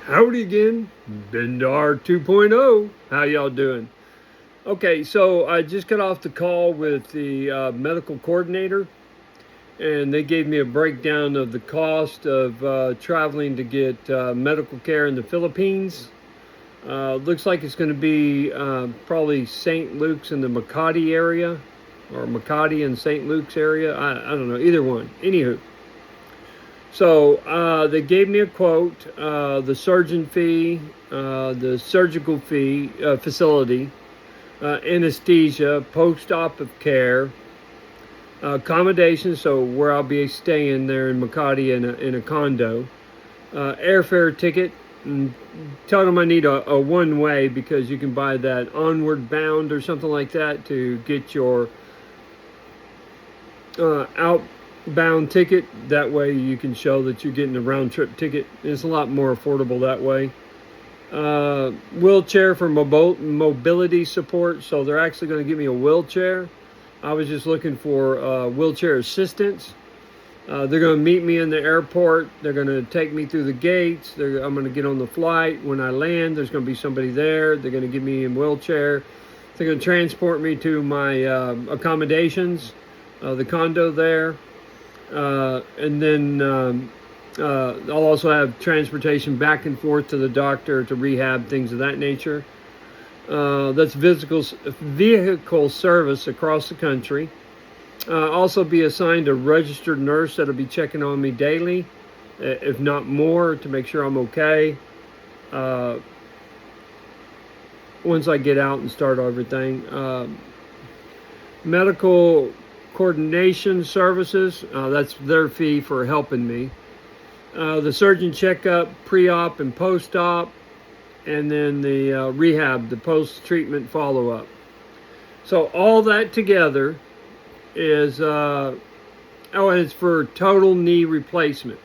Howdy again, Bendar 2.0. How y'all doing? Okay, so I just got off the call with the medical coordinator, and they gave me a breakdown of the cost of traveling to get medical care in the Philippines. Looks like it's going to be probably St. Luke's in the Makati area, or Makati and St. Luke's area. I don't know, either one. Anywho. So they gave me a quote, the surgeon fee, the surgical fee, facility, anesthesia, post-op of care, accommodation, so where I'll be staying there in Makati in a condo, airfare ticket, and tell them I need a one-way because you can buy that Onward Bound or something like that to get your outbound ticket. That way you can show that you're getting a round trip ticket. It's a lot more affordable that way. Wheelchair for mobility support, so they're actually going to give me a wheelchair. I was just looking for wheelchair assistance. They're going to meet me in the airport. They're going to take me through the gates. I'm going to get on the flight. When I land, there's going to be somebody there. They're going to give me a wheelchair. They're going to transport me to my accommodations, the condo there. And then I'll also have transportation back and forth to the doctor, to rehab, things of that nature. That's vehicle service across the country. Also be assigned a registered nurse that'll be checking on me daily, if not more, to make sure I'm okay. Once I get out and start everything. Medical coordination services, that's their fee for helping me. The surgeon checkup, pre-op and post-op, and then the rehab, the post-treatment follow-up. So all that together is, and it's for total knee replacement.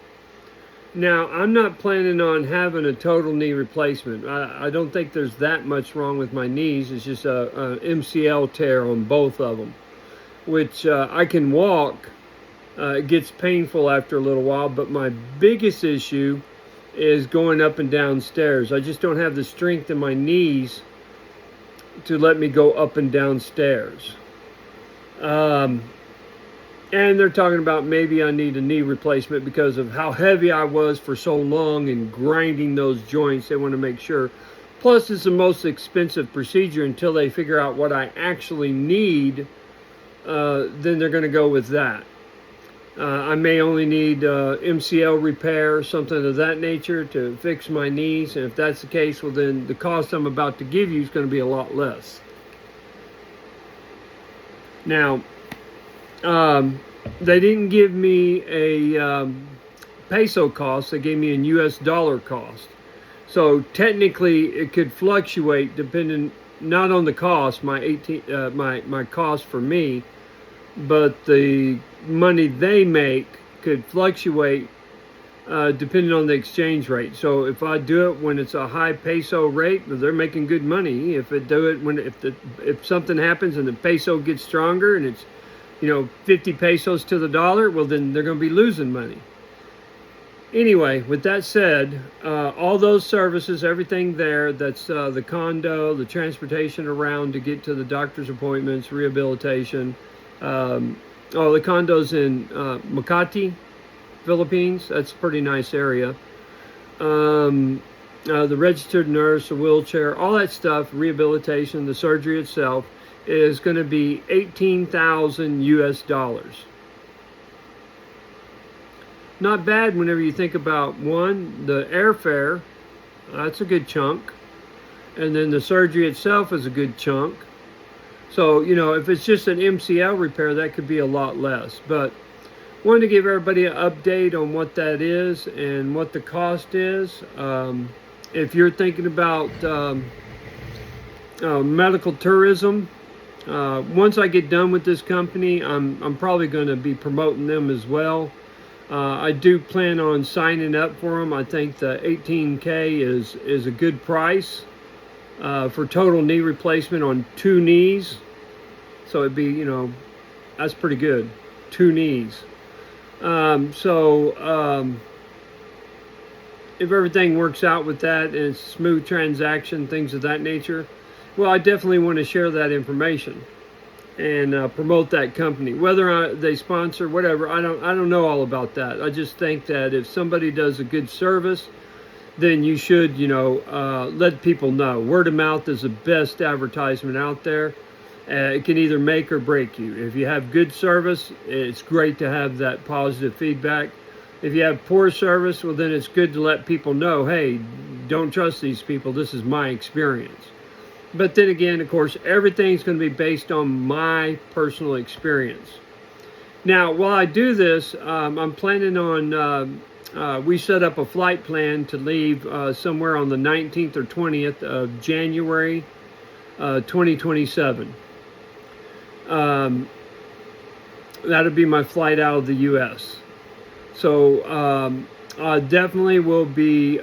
Now, I'm not planning on having a total knee replacement. I don't think there's that much wrong with my knees. It's just a MCL tear on both of them, which I can walk. It gets painful after a little while, but my biggest issue is going up and down stairs. I just don't have the strength in my knees to let me go up and down stairs. And they're talking about maybe I need a knee replacement because of how heavy I was for so long and grinding those joints. They want to make sure. Plus, it's the most expensive procedure until they figure out what I actually need. Then they're going to go with that. I may only need MCL repair, something of that nature, to fix my knees. And if that's the case, well, then the cost I'm about to give you is going to be a lot less. Now, they didn't give me a peso cost. They gave me a US dollar cost. So technically, it could fluctuate depending not on the cost, my cost for me, but the money they make could fluctuate depending on the exchange rate. So if I do it when it's a high peso rate, they're making good money. If if something happens and the peso gets stronger and it's 50 pesos to the dollar, well, then they're going to be losing money. Anyway, with that said, all those services, everything there, that's the condo, the transportation around to get to the doctor's appointments, rehabilitation. The condo's in Makati, Philippines. That's a pretty nice area. The registered nurse, a wheelchair, all that stuff, rehabilitation, the surgery itself, is going to be 18,000 US dollars. Not bad whenever you think about, one, the airfare, that's a good chunk. And then the surgery itself is a good chunk. So, if it's just an MCL repair, that could be a lot less. But wanted to give everybody an update on what that is and what the cost is. If you're thinking about medical tourism, once I get done with this company, I'm probably going to be promoting them as well. I do plan on signing up for them. I think the 18K is a good price for total knee replacement on 2 knees. So it'd be, that's pretty good. 2 knees. if everything works out with that and it's a smooth transaction, things of that nature, well, I definitely want to share that information and promote that company. Whether they sponsor, whatever, I don't know all about that. I just think that if somebody does a good service, then you should, let people know. Word of mouth is the best advertisement out there. It can either make or break you. If you have good service, it's great to have that positive feedback. If you have poor service, well, then it's good to let people know, hey, don't trust these people. This is my experience. But then again, of course, everything's going to be based on my personal experience. Now, while I do this, I'm planning on, we set up a flight plan to leave somewhere on the 19th or 20th of January 2027. That'll be my flight out of the U.S. So I definitely will be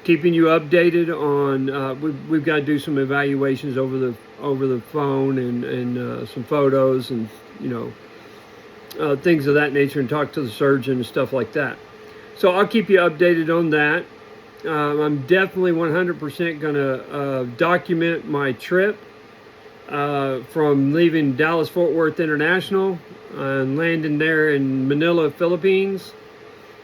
keeping you updated on. We've got to do some evaluations over the phone and some photos and things of that nature, and talk to the surgeon and stuff like that. So I'll keep you updated on that. I'm definitely 100% going to document my trip from leaving Dallas-Fort Worth International and landing there in Manila, Philippines.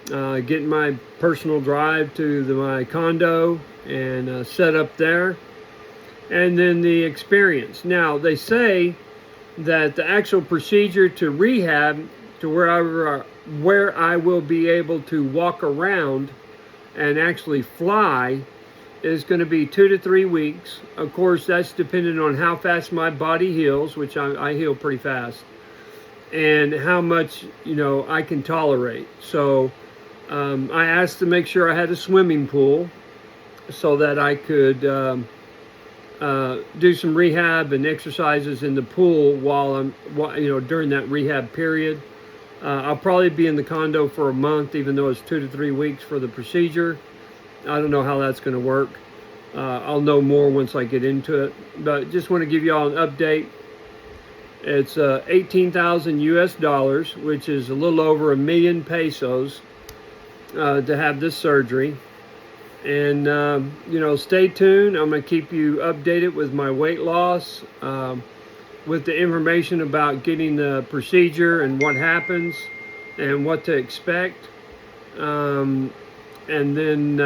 Getting my personal drive to my condo and set up there, and then the experience. Now, they say that the actual procedure to rehab, to where I will be able to walk around and actually fly, is going to be 2 to 3 weeks. Of course, that's dependent on how fast my body heals, which I heal pretty fast, and how much I can tolerate. So I asked to make sure I had a swimming pool so that I could do some rehab and exercises in the pool during that rehab period. I'll probably be in the condo for a month, even though it's 2 to 3 weeks for the procedure. I don't know how that's going to work. I'll know more once I get into it. But just want to give you all an update. It's 18,000 US dollars, which is a little over 1 million pesos. To have this surgery. And stay tuned. I'm going to keep you updated with my weight loss, with the information about getting the procedure and what happens and what to expect, and then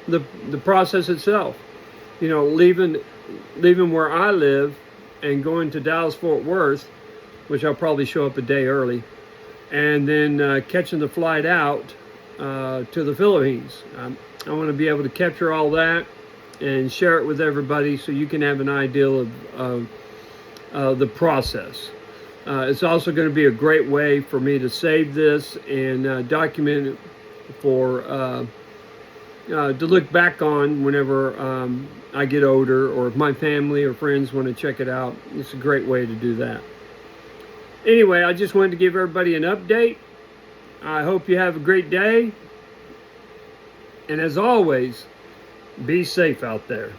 the process itself. Leaving where I live and going to Dallas-Fort Worth, which I'll probably show up a day early, and then catching the flight out to the Philippines. I want to be able to capture all that and share it with everybody so you can have an idea of the process. It's also going to be a great way for me to save this and document it for to look back on whenever I get older, or if my family or friends want to check it out. It's a great way to do that. Anyway, I just wanted to give everybody an update. I hope you have a great day. And as always, be safe out there.